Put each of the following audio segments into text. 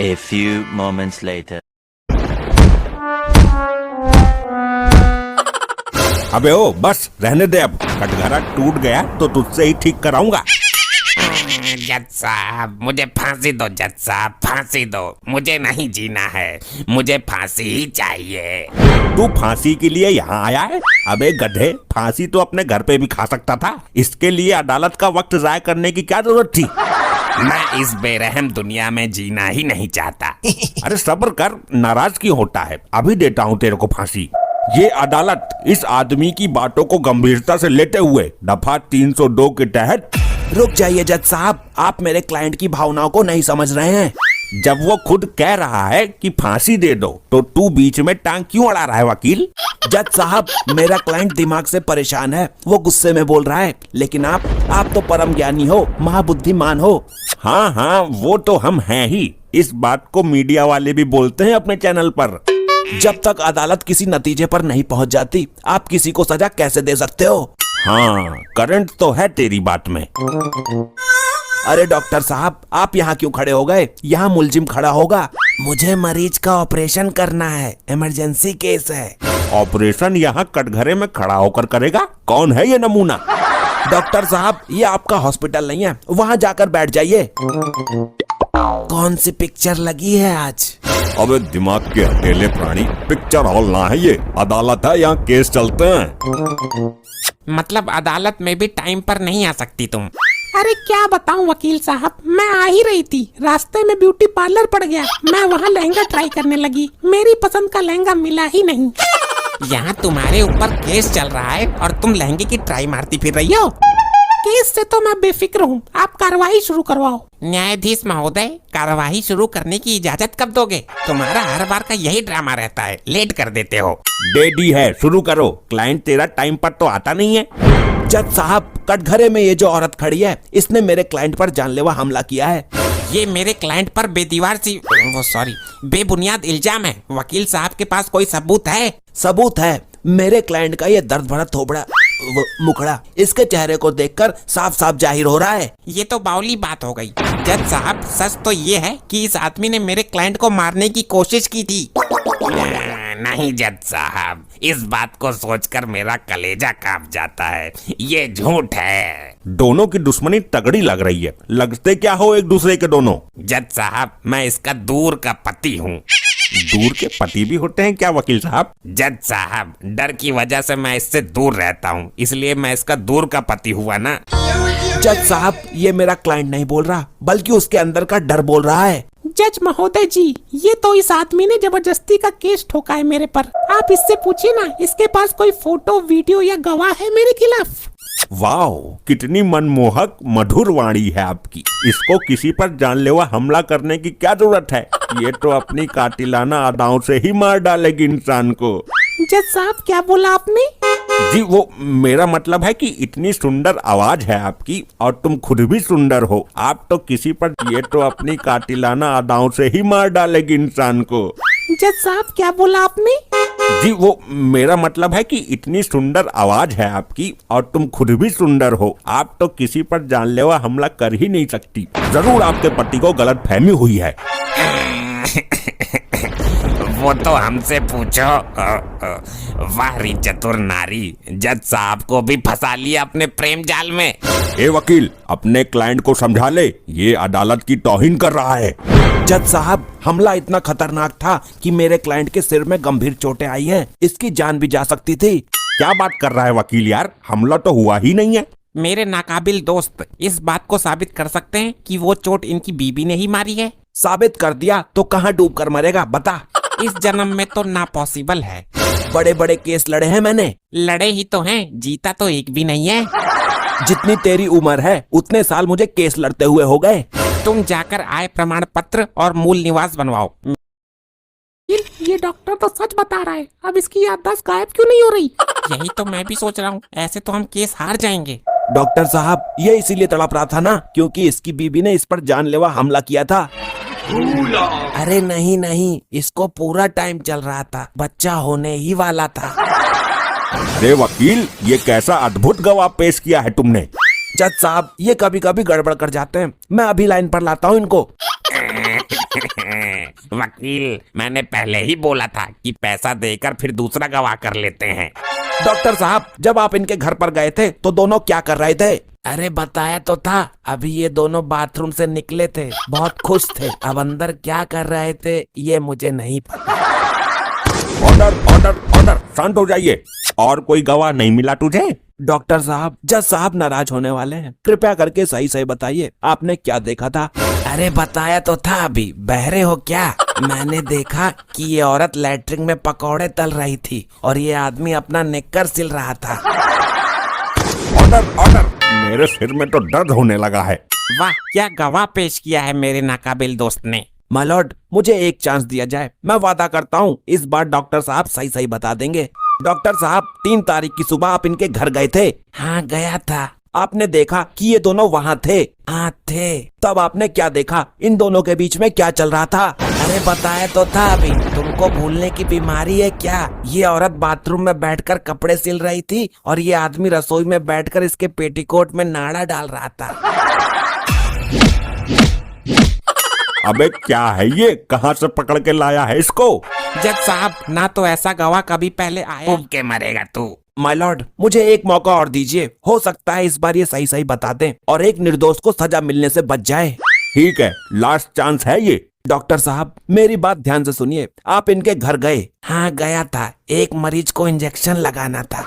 A few moments later. अबे ओ बस रहने दे, अब कटघरा टूट गया तो तुझसे ही ठीक कराऊंगा। जज साहब मुझे फांसी दो, जज साहब फांसी दो, मुझे नहीं जीना है, मुझे फांसी ही चाहिए। तू फांसी के लिए यहाँ आया है? अबे गधे, फांसी तो अपने घर पे भी खा सकता था, इसके लिए अदालत का वक्त जाया करने की क्या जरूरत थी? मैं इस बेरहम दुनिया में जीना ही नहीं चाहता। अरे सब्र कर, नाराज क्यों होता है? अभी देता हूँ तेरे को फांसी। ये अदालत इस आदमी की बातों को गंभीरता से लेते हुए दफा 302 के तहत। रुक जाइए जज साहब, आप मेरे क्लाइंट की भावनाओं को नहीं समझ रहे हैं। जब वो खुद कह रहा है कि फांसी दे दो तो तू बीच में टांग क्यों अड़ा रहा है वकील? जज साहब, मेरा क्लाइंट दिमाग से परेशान है, वो गुस्से में बोल रहा है, लेकिन आप तो परम ज्ञानी हो, महाबुद्धिमान हो। हाँ हाँ, वो तो हम हैं ही। इस बात को मीडिया वाले भी बोलते हैं अपने चैनल पर। जब तक अदालत किसी नतीजे पर नहीं पहुंच जाती, आप किसी को सजा कैसे दे सकते हो? हाँ, करंट तो है तेरी बात में। अरे डॉक्टर साहब, आप यहाँ क्यों खड़े हो गए? यहाँ मुलजिम खड़ा होगा। मुझे मरीज का ऑपरेशन करना है, इमरजेंसी केस है। ऑपरेशन यहाँ कटघरे में खड़ा होकर करेगा? कौन है ये नमूना? डॉक्टर साहब, ये आपका हॉस्पिटल नहीं है, वहाँ जाकर बैठ जाइए। कौन सी पिक्चर लगी है आज? अबे दिमाग के हथेले प्राणी, पिक्चर हॉल ना है ये, अदालत है, यहाँ केस चलते हैं। मतलब अदालत में भी टाइम पर नहीं आ सकती तुम? अरे क्या बताऊं वकील साहब, मैं आ ही रही थी, रास्ते में ब्यूटी पार्लर पड़ गया, मैं वहाँ लहंगा ट्राई करने लगी, मेरी पसंद का लहंगा मिला ही नहीं। यहाँ तुम्हारे ऊपर केस चल रहा है और तुम लहंगे की ट्राई मारती फिर रही हो? केस से तो मैं बेफिक्र हूँ, आप कार्रवाई शुरू करवाओ। न्यायाधीश महोदय, कार्यवाही शुरू करने की इजाजत कब दोगे? तुम्हारा हर बार का यही ड्रामा रहता है, लेट कर देते हो। दे दी है, शुरू करो। क्लाइंट तेरा टाइम पर तो आता नहीं है। जज साहब, कटघरे में ये जो औरत खड़ी है, इसने मेरे क्लाइंट पर जानलेवा हमला किया है। ये मेरे क्लाइंट पर बेबुनियाद इल्जाम है। वकील साहब के पास कोई सबूत है? सबूत है, मेरे क्लाइंट का ये दर्द भरा थोबड़ा मुखड़ा इसके चेहरे को देखकर साफ साफ जाहिर हो रहा है। ये तो बावली बात हो गई। जज साहब, सच तो ये है कि इस आदमी ने मेरे क्लाइंट को मारने की कोशिश की थी। नहीं जज साहब, इस बात को सोचकर मेरा कलेजा कांप जाता है, ये झूठ है। दोनों की दुश्मनी तगड़ी लग रही है, लगते क्या हो एक दूसरे के दोनों? जज साहब, मैं इसका दूर का पति हूँ। दूर के पति भी होते हैं क्या वकील साहब? जज साहब, डर की वजह से मैं इससे दूर रहता हूँ, इसलिए मैं इसका दूर का पति हुआ ना। जज साहब, ये मेरा क्लाइंट नहीं बोल रहा, बल्कि उसके अंदर का डर बोल रहा है। जज महोदय जी, ये तो इस आदमी ने जबरदस्ती का केस ठोका है मेरे पर। आप इससे पूछिए ना, इसके पास कोई फोटो, वीडियो या गवाह है मेरे खिलाफ? वाह, कितनी मनमोहक मधुर वाणी है आपकी। इसको किसी पर जानलेवा हमला करने की क्या जरूरत है? ये तो अपनी कातिलाना अदाओं से ही मार डालेगी इंसान को। जज साहब, क्या बोला आपने? जी, वो मेरा मतलब है कि इतनी सुंदर आवाज है आपकी और तुम खुद भी सुंदर हो। आप तो किसी पर, ये तो अपनी कातिलाना अदाओं से ही मार डालेगी इंसान को। जज साहब, क्या बोला आपने? जी, वो मेरा मतलब है कि इतनी सुंदर आवाज है आपकी और तुम खुद भी सुंदर हो। आप तो किसी पर जानलेवा हमला कर ही नहीं सकती। जरूर आपके पति को गलतफहमी हुई है। वो तो हमसे पूछो। वाह री चतुर नारी, जज साहब को भी फंसा लिया अपने प्रेम जाल में। ए वकील, अपने क्लाइंट को समझा ले, ये अदालत की तौहीन कर रहा है। जज साहब, हमला इतना खतरनाक था कि मेरे क्लाइंट के सिर में गंभीर चोटें आई हैं, इसकी जान भी जा सकती थी। क्या बात कर रहा है वकील यार, हमला तो हुआ ही नहीं है। मेरे नाकाबिल दोस्त इस बात को साबित कर सकते हैं कि वो चोट इनकी बीबी ने ही मारी है। साबित कर दिया तो कहाँ डूब कर मरेगा, बता। इस जन्म में तो ना पॉसिबल है। बड़े बड़े केस लड़े हैं मैंने। लड़े ही तो हैं, जीता तो एक भी नहीं है। जितनी तेरी उम्र है उतने साल मुझे केस लड़ते हुए हो गए। तुम जाकर आय प्रमाण पत्र और मूल निवास बनवाओ। ये डॉक्टर तो सच बता रहा है, अब इसकी याददाश्त गायब क्यों नहीं हो रही? यही तो मैं भी सोच रहा हूँ, ऐसे तो हम केस हार जाएंगे। डॉक्टर साहब, ये इसीलिए तड़प रहा था ना, क्योंकि इसकी बीबी ने इस पर जानलेवा हमला किया था। अरे नहीं, इसको पूरा टाइम चल रहा था, बच्चा होने ही वाला था। अरे वकील, ये कैसा अद्भुत गवाह पेश किया है तुमने। जज साहब, ये कभी कभी गड़बड़ कर जाते हैं, मैं अभी लाइन पर लाता हूँ इनको। वकील, मैंने पहले ही बोला था कि पैसा देकर फिर दूसरा गवाह कर लेते हैं। डॉक्टर साहब, जब आप इनके घर पर गए थे तो दोनों क्या कर रहे थे? अरे बताया तो था, अभी ये दोनों बाथरूम से निकले थे, बहुत खुश थे। अब अंदर क्या कर रहे थे ये मुझे नहीं पता। ऑर्डर ऑर्डर ऑर्डर, शांत हो जाइए। और कोई गवाह नहीं मिला तुझे? डॉक्टर साहब, जज साहब नाराज होने वाले हैं, कृपया करके सही सही बताइए, आपने क्या देखा था? अरे बताया तो था, अभी बहरे हो क्या? मैंने देखा कि ये औरत लैट्रिन में पकौड़े तल रही थी और ये आदमी अपना निक्कर सिल रहा था। ऑर्डर ऑर्डर, मेरे सिर में तो दर्द होने लगा है। वाह, क्या गवाह पेश किया है मेरे नाकाबिल दोस्त ने। मालॉर्ड, मुझे एक चांस दिया जाए, मैं वादा करता हूँ इस बार डॉक्टर साहब सही सही बता देंगे। डॉक्टर साहब, 3 तारीख की सुबह आप इनके घर गए थे? हाँ गया था। आपने देखा कि ये दोनों वहाँ थे? हाँ थे। तब आपने क्या देखा? इन दोनों के बीच में क्या चल रहा था? अरे बताया तो था, अभी तुमको भूलने की बीमारी है क्या? ये औरत बाथरूम में बैठकर कपड़े सिल रही थी और ये आदमी रसोई में बैठकर इसके पेटीकोट में नाड़ा डाल रहा था। अबे क्या है ये, कहाँ से पकड़ के लाया है इसको? जज साहब, ना तो ऐसा गवाह कभी पहले आया। उब के मरेगा तू। माय लॉर्ड, मुझे एक मौका और दीजिए, हो सकता है इस बार ये सही सही बता दें और एक निर्दोष को सजा मिलने से बच जाए। ठीक है, लास्ट चांस है ये। डॉक्टर साहब, मेरी बात ध्यान से सुनिए, आप इनके घर गए? हाँ गया था, एक मरीज को इंजेक्शन लगाना था।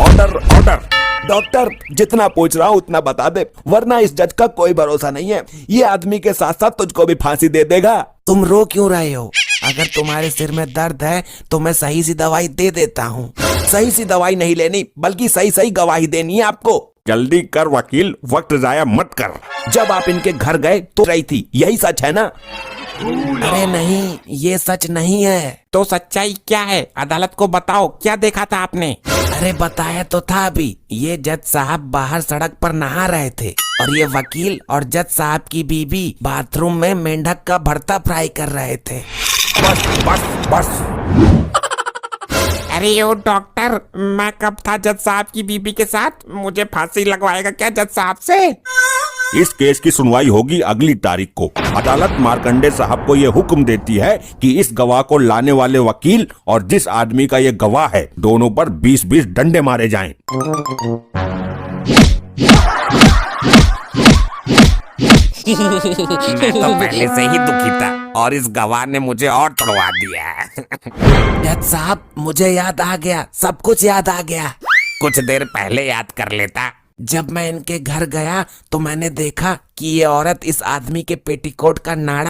Order order. डॉक्टर, जितना पूछ रहा हूँ उतना बता दे, वरना इस जज का कोई भरोसा नहीं है। ये आदमी के साथ साथ तुझको भी फांसी दे देगा। तुम रो क्यों रहे हो? अगर तुम्हारे सिर में दर्द है तो मैं सही सी दवाई दे देता हूँ। सही सी दवाई नहीं लेनी, बल्कि सही सही गवाही देनी है आपको। जल्दी कर वकील, वक्त जाया मत कर। जब आप इनके घर गए तो रही थी, यही सच है ना? अरे नहीं, ये सच नहीं है। तो सच्चाई क्या है? अदालत को बताओ, क्या देखा था आपने? अरे बताया तो था, अभी ये जज साहब बाहर सड़क पर नहा रहे थे और ये वकील और जज साहब की बीबी बाथरूम में मेंढक का भरता फ्राई कर रहे थे। बस बस बस। अरे ओ डॉक्टर, मैं कब था जज साहब की बीबी के साथ? मुझे फांसी लगवाएगा क्या जज साहब से? इस केस की सुनवाई होगी अगली तारीख को। अदालत मार्कंडे साहब को ये हुक्म देती है कि इस गवाह को लाने वाले वकील और जिस आदमी का ये गवाह है, दोनों पर 20-20 डंडे मारे जाएं। मैं तो पहले से ही दुखी था और इस गवाह ने मुझे और तड़वा दिया। जज साहब, मुझे याद आ गया, सब कुछ याद आ गया। कुछ देर पहले याद कर लेता। जब मैं इनके घर गया तो मैंने देखा कि ये औरत इस आदमी के पेटीकोट का नाड़ा